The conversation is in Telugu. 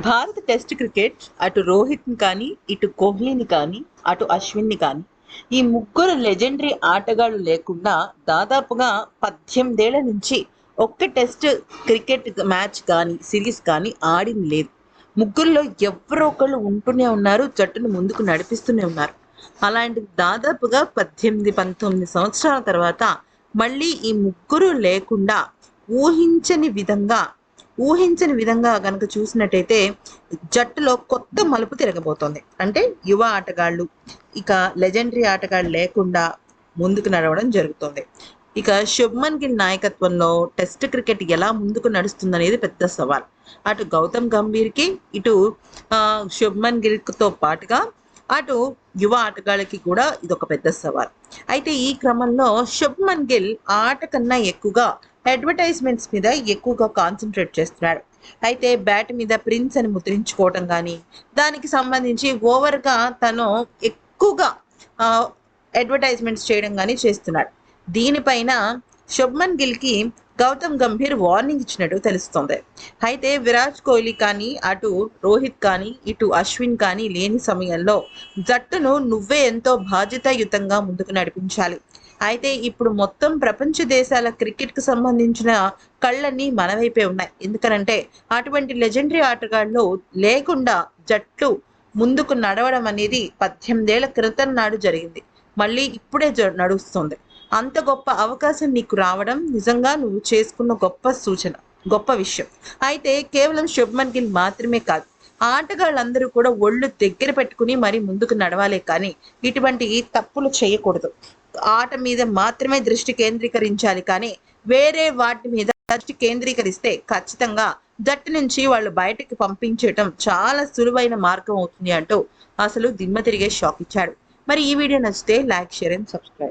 భారత టెస్ట్ క్రికెట్ అటు రోహిత్ని కానీ, ఇటు కోహ్లీని కానీ, అటు అశ్విన్ని కానీ ఈ ముగ్గురు లెజెండరీ ఆటగాళ్ళు లేకుండా దాదాపుగా 18 ఏళ్ల నుంచి ఒక్క టెస్ట్ క్రికెట్ మ్యాచ్ కానీ, సిరీస్ కానీ ఆడింది లేదు. ముగ్గురులో ఎవరో ఒకళ్ళు ఉంటూనే ఉన్నారు. జట్టును ముందుకు నడిపిస్తూనే ఉన్నారు. అలాంటిది దాదాపుగా 18, 19 సంవత్సరాల తర్వాత మళ్ళీ ఈ ముగ్గురు లేకుండా ఊహించని విధంగా గనక చూసినట్టయితే జట్టులో కొత్త మలుపు తిరగబోతోంది. అంటే యువ ఆటగాళ్ళు, ఇక లెజెండరీ ఆటగాళ్ళు లేకుండా ముందుకు నడవడం జరుగుతోంది. ఇక శుభ్మన్ గిల్ నాయకత్వంలో టెస్ట్ క్రికెట్ ఎలా ముందుకు నడుస్తుందనేది పెద్ద సవాల్. అటు గౌతమ్ గంభీర్కి, ఇటు శుభ్మన్ గిల్తో పాటుగా అటు యువ ఆటగాళ్ళకి కూడా ఇదొక పెద్ద సవాల్. అయితే ఈ క్రమంలో శుభ్మన్ గిల్ ఆట కన్నా ఎక్కువగా అడ్వర్టైజ్మెంట్స్ మీద ఎక్కువగా కాన్సన్ట్రేట్ చేస్తున్నాడు. అయితే బ్యాట్ మీద ప్రిన్స్ అని ముద్రించుకోవటం కానీ, దానికి సంబంధించి ఓవర్గా తను ఎక్కువగా అడ్వర్టైజ్మెంట్స్ చేయడం కానీ చేస్తున్నాడు. దీనిపైన శుభ్మన్ గిల్కి గౌతమ్ గంభీర్ వార్నింగ్ ఇచ్చినట్టు తెలుస్తోంది. అయితే విరాట్ కోహ్లీ కానీ, అటు రోహిత్ కానీ, ఇటు అశ్విన్ కానీ లేని సమయంలో జట్టును నువ్వే ఎంతో బాధ్యతాయుతంగా ముందుకు నడిపించాలి. అయితే ఇప్పుడు మొత్తం ప్రపంచ దేశాల క్రికెట్కి సంబంధించిన కళ్ళన్నీ మన వైపే ఉన్నాయి. ఎందుకనంటే అటువంటి లెజెండరీ ఆటగాళ్ళు లేకుండా జట్లు ముందుకు నడవడం అనేది 18 ఏళ్ల క్రితం నాడు జరిగింది. మళ్ళీ ఇప్పుడే నడుస్తుంది. అంత గొప్ప అవకాశం నీకు రావడం నిజంగా నువ్వు చేసుకున్న గొప్ప సూచన, గొప్ప విషయం. అయితే కేవలం శుభ్మన్ గిల్ మాత్రమే కాదు, ఆటగాళ్ళందరూ కూడా ఒళ్ళు దగ్గర పెట్టుకుని మరి ముందుకు నడవాలే కానీ ఇటువంటి తప్పులు చేయకూడదు. ఆట మీద మాత్రమే దృష్టి కేంద్రీకరించాలి కానీ వేరే వాటి మీద దృష్టి కేంద్రీకరిస్తే ఖచ్చితంగా జట్టు నుంచి వాళ్ళు బయటకు పంపించడం చాలా సులువైన మార్గం అవుతుంది అంటూ అసలు దిమ్మ తిరిగే షాక్ ఇచ్చాడు. మరి ఈ వీడియో నచ్చితే లైక్, షేర్ అండ్ సబ్స్క్రైబ్.